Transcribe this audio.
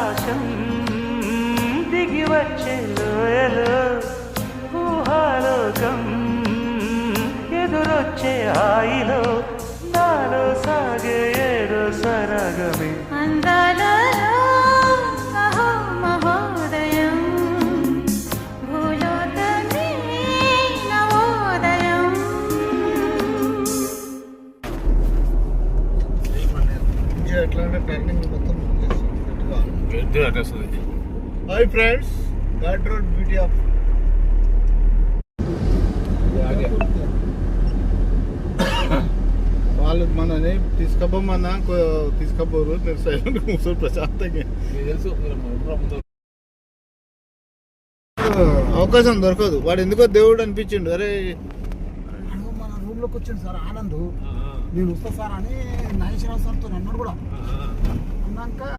ఆకాశం దిగి వచ్చే లోయలో ఊహాలోకం ఎదురొచ్చే హాయిలో నాలో సాగే ఏదో సరగమే అందాలలో మహోదయం భూలోకమే నవోదయం. ఎట్లా అంటే ట్రైనింగ్ మొత్తం hi friends, ghat road beauty of వాళ్ళు మనని తీసుకపోమన్నా తీసుకపోరు. నేను సైలెంట్ కూర్చొని ప్రశాంతంగా అవకాశం దొరకదు. వాడు ఎందుకో దేవుడు అనిపించిండు. అరే మన రూమ్ లోకి వచ్చిండు సార్ ఆనంద్, నేను వస్తా సార్ అని నాగేశ్వరరావు సార్తో అన్నాడు కూడా. అన్నాక